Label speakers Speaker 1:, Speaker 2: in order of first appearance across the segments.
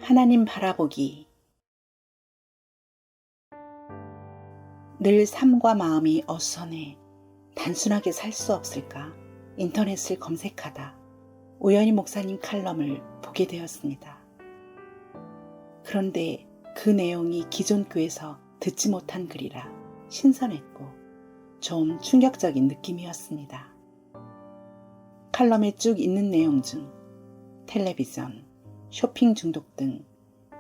Speaker 1: 하나님 바라보기. 늘 삶과 마음이 어수선해 단순하게 살 수 없을까 인터넷을 검색하다 우연히 목사님 칼럼을 보게 되었습니다. 그런데 그 내용이 기존 교회에서 듣지 못한 글이라 신선했고 좀 충격적인 느낌이었습니다. 칼럼에 쭉 있는 내용 중 텔레비전, 쇼핑 중독 등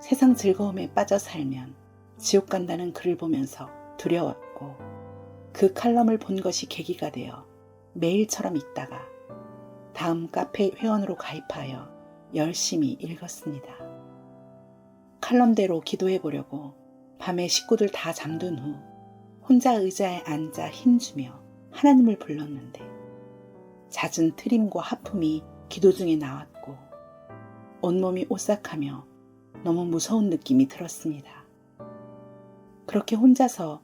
Speaker 1: 세상 즐거움에 빠져 살면 지옥 간다는 글을 보면서 두려웠고 그 칼럼을 본 것이 계기가 되어 매일처럼 읽다가 다음 카페 회원으로 가입하여 열심히 읽었습니다. 칼럼대로 기도해 보려고 밤에 식구들 다 잠든 후 혼자 의자에 앉아 힘주며 하나님을 불렀는데 잦은 트림과 하품이 기도 중에 나왔고 온몸이 오싹하며 너무 무서운 느낌이 들었습니다. 그렇게 혼자서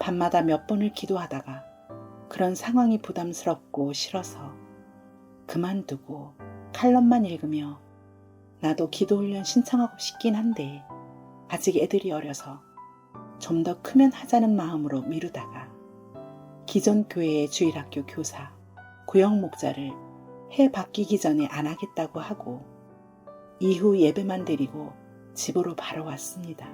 Speaker 1: 밤마다 몇 번을 기도하다가 그런 상황이 부담스럽고 싫어서 그만두고 칼럼만 읽으며 나도 기도훈련 신청하고 싶긴 한데 아직 애들이 어려서 좀 더 크면 하자는 마음으로 미루다가 기존 교회의 주일학교 교사, 구역 목자를 해 바뀌기 전에 안 하겠다고 하고 이후 예배만 드리고 집으로 바로 왔습니다.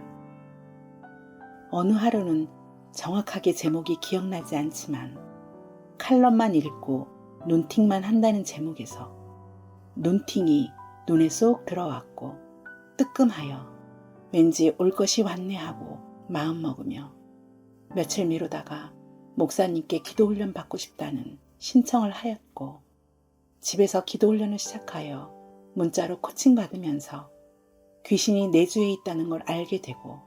Speaker 1: 어느 하루는 정확하게 제목이 기억나지 않지만 칼럼만 읽고 눈팅만 한다는 제목에서 눈팅이 눈에 쏙 들어왔고 뜨끔하여 왠지 올 것이 왔네 하고 마음먹으며 며칠 미루다가 목사님께 기도훈련 받고 싶다는 신청을 하였고 집에서 기도훈련을 시작하여 문자로 코칭 받으면서 귀신이 내주에 있다는 걸 알게 되고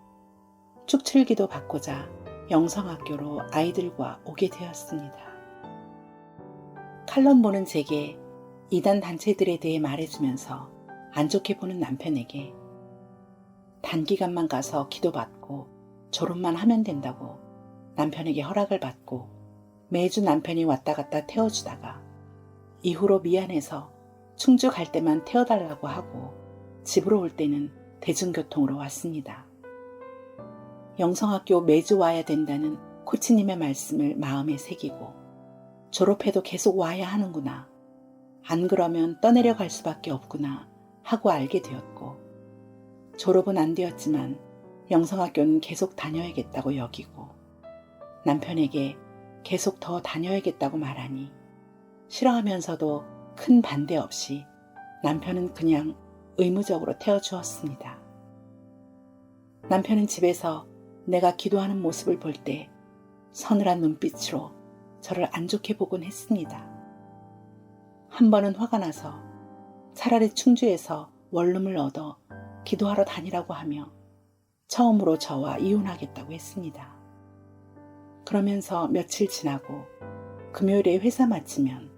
Speaker 1: 축출기도 받고자 영성학교로 아이들과 오게 되었습니다. 칼럼 보는 제게 이단 단체들에 대해 말해주면서 안 좋게 보는 남편에게 단기간만 가서 기도받고 졸업만 하면 된다고 남편에게 허락을 받고 매주 남편이 왔다 갔다 태워주다가 이후로 미안해서 충주 갈 때만 태워달라고 하고 집으로 올 때는 대중교통으로 왔습니다. 영성학교 매주 와야 된다는 코치님의 말씀을 마음에 새기고 졸업해도 계속 와야 하는구나. 안 그러면 떠내려갈 수밖에 없구나 하고 알게 되었고 졸업은 안 되었지만 영성학교는 계속 다녀야겠다고 여기고 남편에게 계속 더 다녀야겠다고 말하니 싫어하면서도 큰 반대 없이 남편은 그냥 의무적으로 태워주었습니다. 남편은 집에서 내가 기도하는 모습을 볼 때 서늘한 눈빛으로 저를 안 좋게 보곤 했습니다. 한 번은 화가 나서 차라리 충주에서 원룸을 얻어 기도하러 다니라고 하며 처음으로 저와 이혼하겠다고 했습니다. 그러면서 며칠 지나고 금요일에 회사 마치면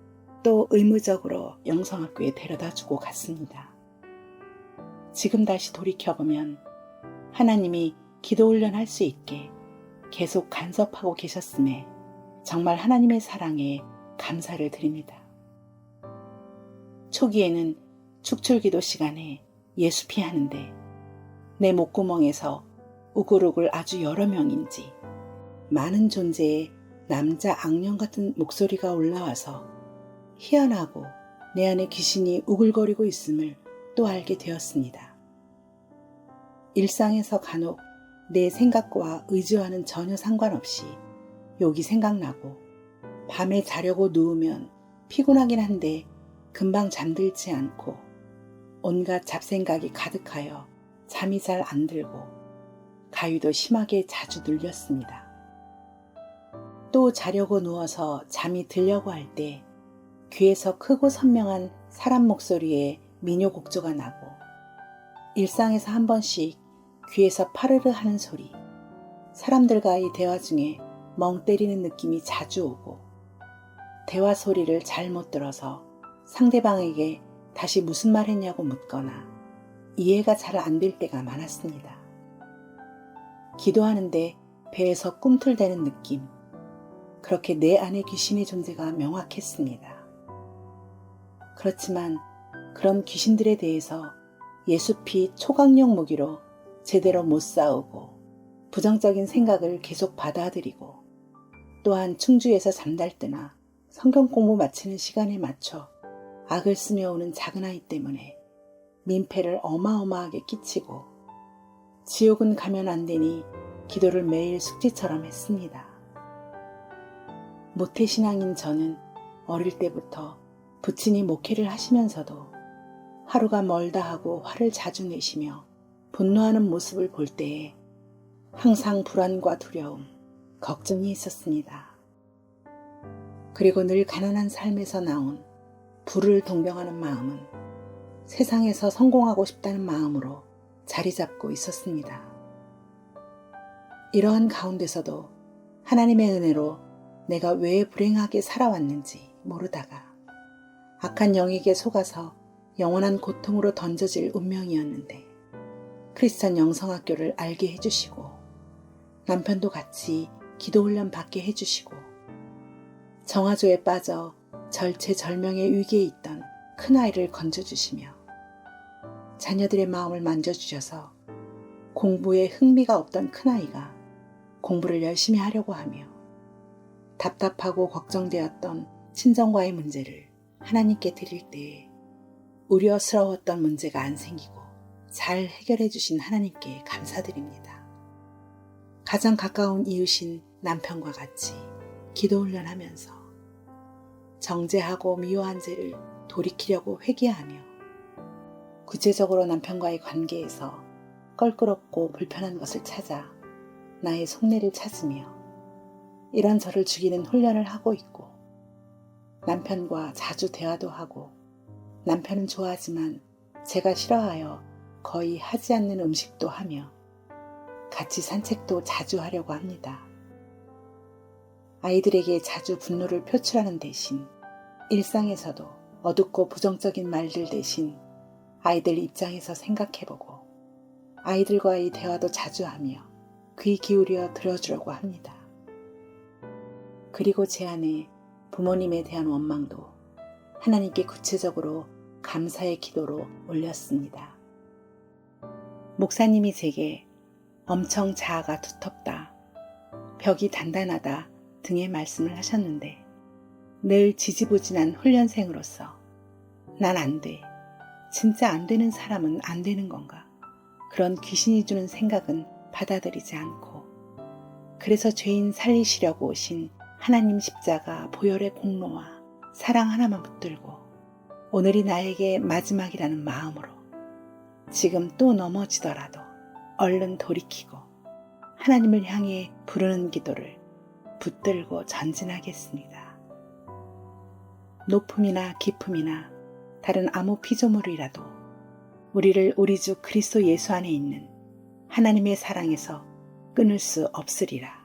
Speaker 1: 또 의무적으로 영성학교에 데려다주고 갔습니다. 지금 다시 돌이켜보면 하나님이 기도훈련 할 수 있게 계속 간섭하고 계셨음에 정말 하나님의 사랑에 감사를 드립니다. 초기에는 축출기도 시간에 예수 피하는데 내 목구멍에서 우글우글 아주 여러 명인지 많은 존재의 남자 악령 같은 목소리가 올라와서 희한하고 내 안에 귀신이 우글거리고 있음을 또 알게 되었습니다. 일상에서 간혹 내 생각과 의지와는 전혀 상관없이 욕이 생각나고 밤에 자려고 누우면 피곤하긴 한데 금방 잠들지 않고 온갖 잡생각이 가득하여 잠이 잘 안 들고 가위도 심하게 자주 눌렸습니다. 또 자려고 누워서 잠이 들려고 할 때 귀에서 크고 선명한 사람 목소리에 민요 곡조가 나고 일상에서 한 번씩 귀에서 파르르 하는 소리, 사람들과의 대화 중에 멍 때리는 느낌이 자주 오고 대화 소리를 잘못 들어서 상대방에게 다시 무슨 말 했냐고 묻거나 이해가 잘 안 될 때가 많았습니다. 기도하는데 배에서 꿈틀대는 느낌, 그렇게 내 안에 귀신의 존재가 명확했습니다. 그렇지만 그런 귀신들에 대해서 예수피 초강력 무기로 제대로 못 싸우고 부정적인 생각을 계속 받아들이고 또한 충주에서 잠잘 때나 성경 공부 마치는 시간에 맞춰 악을 쓰며 오는 작은 아이 때문에 민폐를 어마어마하게 끼치고 지옥은 가면 안 되니 기도를 매일 숙제처럼 했습니다. 모태신앙인 저는 어릴 때부터 부친이 목회를 하시면서도 하루가 멀다 하고 화를 자주 내시며 분노하는 모습을 볼 때에 항상 불안과 두려움, 걱정이 있었습니다. 그리고 늘 가난한 삶에서 나온 부를 동경하는 마음은 세상에서 성공하고 싶다는 마음으로 자리 잡고 있었습니다. 이러한 가운데서도 하나님의 은혜로 내가 왜 불행하게 살아왔는지 모르다가 악한 영에게 속아서 영원한 고통으로 던져질 운명이었는데 크리스천 영성학교를 알게 해주시고 남편도 같이 기도훈련 받게 해주시고 정화조에 빠져 절체절명의 위기에 있던 큰아이를 건져주시며 자녀들의 마음을 만져주셔서 공부에 흥미가 없던 큰아이가 공부를 열심히 하려고 하며 답답하고 걱정되었던 친정과의 문제를 하나님께 드릴 때에 우려스러웠던 문제가 안 생기고 잘 해결해 주신 하나님께 감사드립니다. 가장 가까운 이웃인 남편과 같이 기도훈련하면서 정죄하고 미워한 죄를 돌이키려고 회개하며 구체적으로 남편과의 관계에서 껄끄럽고 불편한 것을 찾아 나의 속내를 찾으며 이런 저를 죽이는 훈련을 하고 있고 남편과 자주 대화도 하고 남편은 좋아하지만 제가 싫어하여 거의 하지 않는 음식도 하며 같이 산책도 자주 하려고 합니다. 아이들에게 자주 분노를 표출하는 대신 일상에서도 어둡고 부정적인 말들 대신 아이들 입장에서 생각해보고 아이들과의 대화도 자주 하며 귀 기울여 들어주려고 합니다. 그리고 제 안에 부모님에 대한 원망도 하나님께 구체적으로 감사의 기도로 올렸습니다. 목사님이 제게 엄청 자아가 두텁다, 벽이 단단하다 등의 말씀을 하셨는데 늘 지지부진한 훈련생으로서 난 안 돼, 진짜 안 되는 사람은 안 되는 건가, 그런 귀신이 주는 생각은 받아들이지 않고 그래서 죄인 살리시려고 오신 하나님 십자가 보혈의 공로와 사랑 하나만 붙들고 오늘이 나에게 마지막이라는 마음으로 지금 또 넘어지더라도 얼른 돌이키고 하나님을 향해 부르는 기도를 붙들고 전진하겠습니다. 높음이나 깊음이나 다른 아무 피조물이라도 우리를 우리 주 그리스도 예수 안에 있는 하나님의 사랑에서 끊을 수 없으리라.